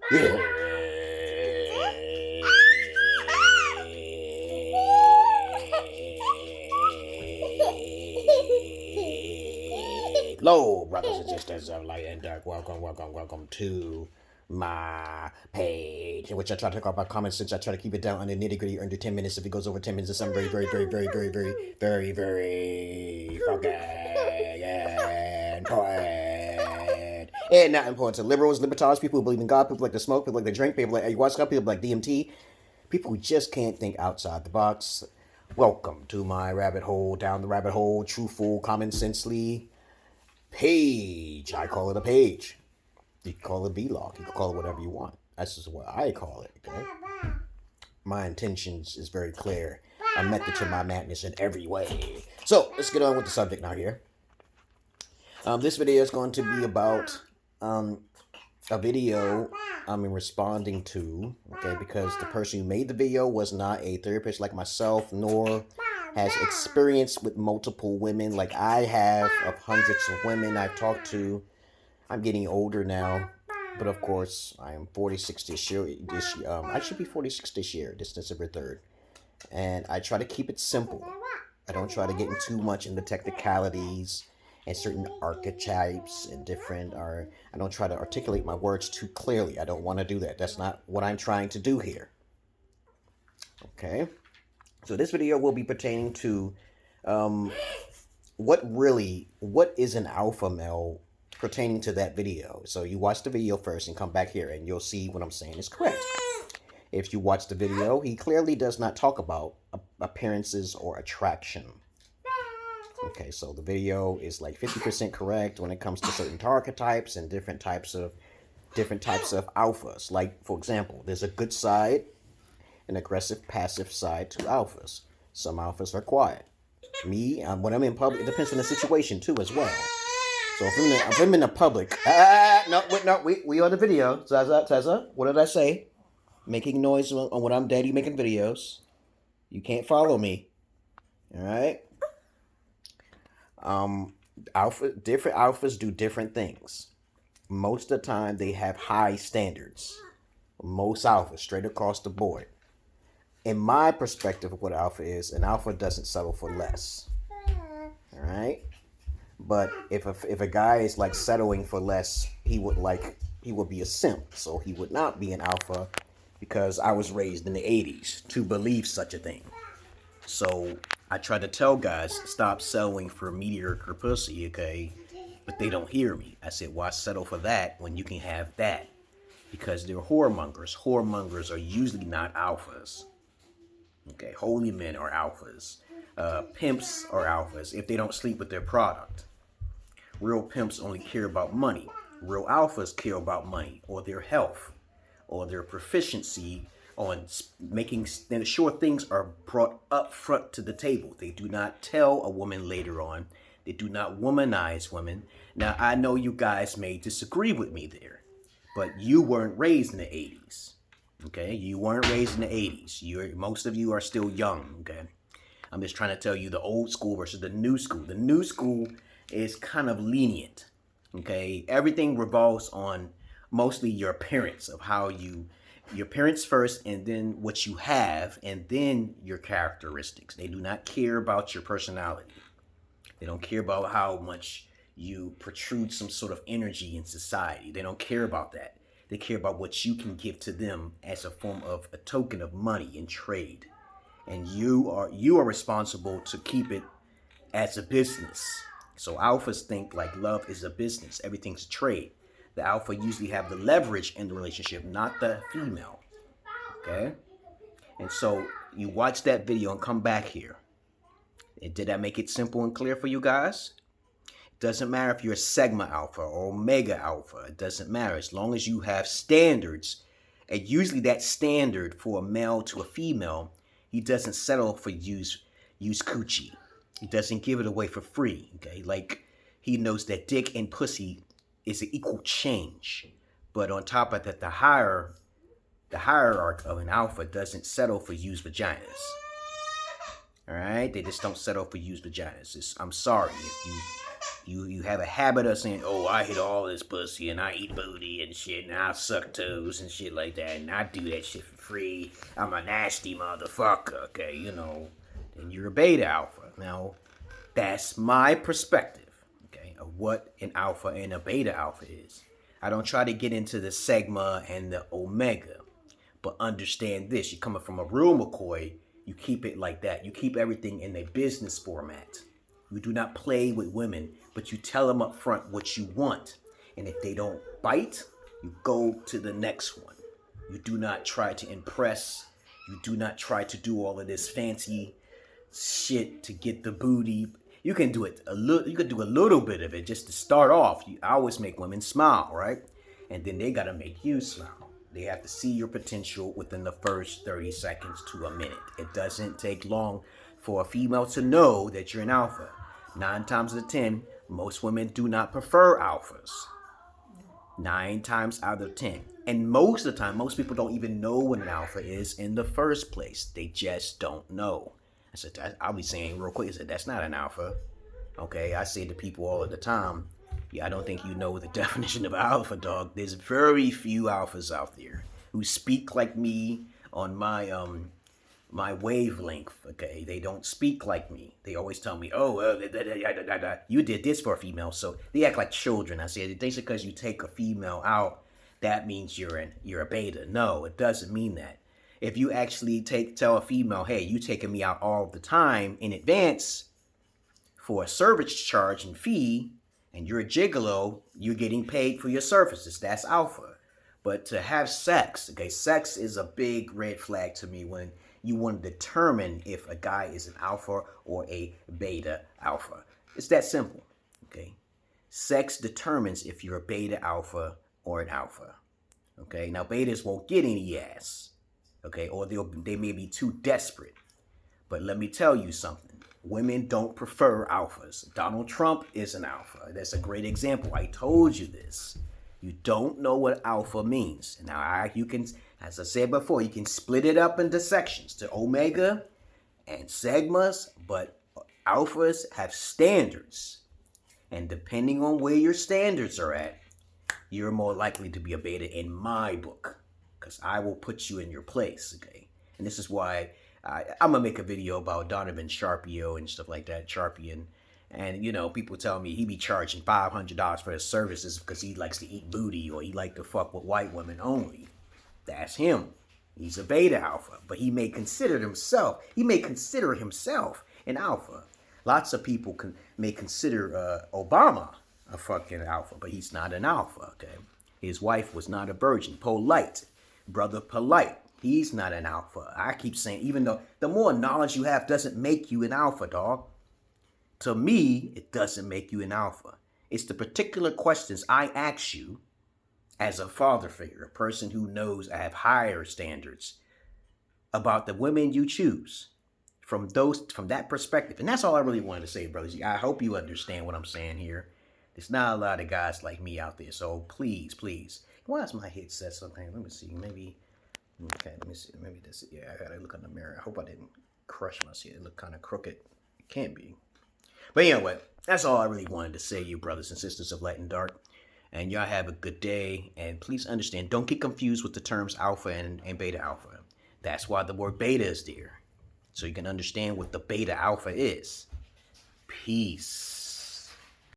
Hello, brothers and sisters of light and dark. Welcome to my page, in which I try to talk about common sense. I try to keep it down under nitty gritty under 10 minutes. If it goes over 10 minutes, it's something very fucking important. And not important to liberals, libertarians, people who believe in God, people like to smoke, people like to drink, people like ayahuasca, people like DMT, people who just can't think outside the box. Welcome to my rabbit hole, down the rabbit hole, truthful, common sensely page. I call it a page. You can call it vlog. You can call it whatever you want. That's just what I call it. Okay? My intentions is very clear. A method to my madness in every way. So let's get on with the subject now here. This video is going to be about a video I'm responding to, okay, because the person who made the video was not a therapist like myself, nor has experience with multiple women like I have, of hundreds of women I've talked to. I'm getting older now, but of course I am 46 this year. I should be 46 this year, this December 3rd, and I try to keep it simple. I don't try to get too much into technicalities and certain archetypes and different, or I don't try to articulate my words too clearly. I don't want to do that. That's not what I'm trying to do here. Okay, so this video will be pertaining to what is an alpha male pertaining to that video. So you watch the video first and come back here and you'll see what I'm saying is correct. If you watch the video, he clearly does not talk about appearances or attraction. Okay, so the video is like 50% correct when it comes to certain archetypes and different types of alphas. Like, for example, there's a good side, an aggressive, passive side to alphas. Some alphas are quiet. Me, when I'm in public, it depends on the situation too as well. So if I'm in the public, we on the video. Tessa, what did I say? Making noise on when I'm daddy making videos. You can't follow me. All right. Different alphas do different things. Most of the time, they have high standards. Most alphas, straight across the board. In my perspective of what alpha is, an alpha doesn't settle for less. All right. But if a guy is like settling for less, he would be a simp. So he would not be an alpha, because I was raised in the 80s to believe such a thing. So I try to tell guys, stop settling for mediocre pussy, okay? But they don't hear me. I said, why settle for that when you can have that? Because they're whoremongers. Whoremongers are usually not alphas. Okay, holy men are alphas. Pimps are alphas if they don't sleep with their product. Real pimps only care about money. Real alphas care about money or their health or their proficiency on making sure things are brought up front to the table. They do not tell a woman later on. They do not womanize women. Now, I know you guys may disagree with me there, but you weren't raised in the 80s. Okay, you weren't raised in the 80s. Most of you are still young. Okay, I'm just trying to tell you the old school versus the new school. The new school is kind of lenient. Okay, everything revolves on mostly your appearance, of how your parents first, and then what you have, and then your characteristics. They do not care about your personality. They don't care about how much you protrude some sort of energy in society. They don't care about that. They care about what you can give to them as a form of a token of money and trade. And you are responsible to keep it as a business. So alphas think like love is a business. Everything's a trade. The alpha usually have the leverage in the relationship, not the female. Okay? And so you watch that video and come back here. And did that make it simple and clear for you guys? It doesn't matter if you're a Sigma Alpha or Omega Alpha. It doesn't matter. As long as you have standards, and usually that standard for a male to a female, he doesn't settle for use coochie. He doesn't give it away for free. Okay? Like, he knows that dick and pussy is an equal change. But on top of that, the hierarchy of an alpha doesn't settle for used vaginas. All right? They just don't settle for used vaginas. I'm sorry. You have a habit of saying, oh, I hit all this pussy and I eat booty and shit and I suck toes and shit like that and I do that shit for free. I'm a nasty motherfucker, okay, you know. Then you're a beta alpha. Now, that's my perspective, okay, of what an alpha and a beta alpha is. I don't try to get into the sigma and the omega, but understand this. You're coming from a real McCoy, you keep it like that. You keep everything in a business format. You do not play with women, but you tell them up front what you want. And if they don't bite, you go to the next one. You do not try to impress. You do not try to do all of this fancy shit to get the booty. You can do it a little. You can do a little bit of it just to start off. I always make women smile, right? And then they gotta make you smile. They have to see your potential within the first 30 seconds to a minute. It doesn't take long for a female to know that you're an alpha. 9 times out of 10, most women do not prefer alphas. 9 times out of 10. And most of the time, most people don't even know what an alpha is in the first place. They just don't know. I said, I'll be saying real quick, I said, that's not an alpha. Okay, I say to people all of the time, yeah, I don't think you know the definition of alpha, dog. There's very few alphas out there who speak like me on my wavelength, okay? They don't speak like me. They always tell me, oh, you did this for a female, so they act like children. I said, just because you take a female out, that means you're a beta. No, it doesn't mean that. If you actually tell a female, hey, you taking me out all the time in advance for a service charge and fee, and you're a gigolo, you're getting paid for your services. That's alpha. But to have sex, okay, sex is a big red flag to me when you want to determine if a guy is an alpha or a beta alpha. It's that simple, okay? Sex determines if you're a beta alpha or an alpha, okay? Now, betas won't get any ass, okay? Or they may be too desperate. But let me tell you something. Women don't prefer alphas. Donald Trump is an alpha. That's a great example. I told you this. You don't know what alpha means. Now, you can, as I said before, you can split it up into sections to omega and sigmas, but alphas have standards. And depending on where your standards are at, you're more likely to be a beta in my book, because I will put you in your place, okay? And this is why I'm going to make a video about Donovan Sharpio and stuff like that, Sharpian. And, you know, people tell me he be charging $500 for his services because he likes to eat booty or he like to fuck with white women only. That's him. He's a beta alpha, but he may consider himself an alpha. Lots of people may consider Obama a fucking alpha, but he's not an alpha, okay? His wife was not a virgin. Polite. Brother Polite. He's not an alpha. I keep saying, even though the more knowledge you have doesn't make you an alpha, dog. To me, it doesn't make you an alpha. It's the particular questions I ask you as a father figure, a person who knows I have higher standards about the women you choose from that perspective. And that's all I really wanted to say, brothers. I hope you understand what I'm saying here. There's not a lot of guys like me out there. So please, please. Why is my headset something? Let me see. Maybe. Okay, let me see. Maybe this. Yeah, I gotta look in the mirror. I hope I didn't crush my shit. It looked kind of crooked. It can't be. But anyway, that's all I really wanted to say, you brothers and sisters of light and dark. And y'all have a good day. And please understand, don't get confused with the terms alpha and beta alpha. That's why the word beta is there. So you can understand what the beta alpha is. Peace.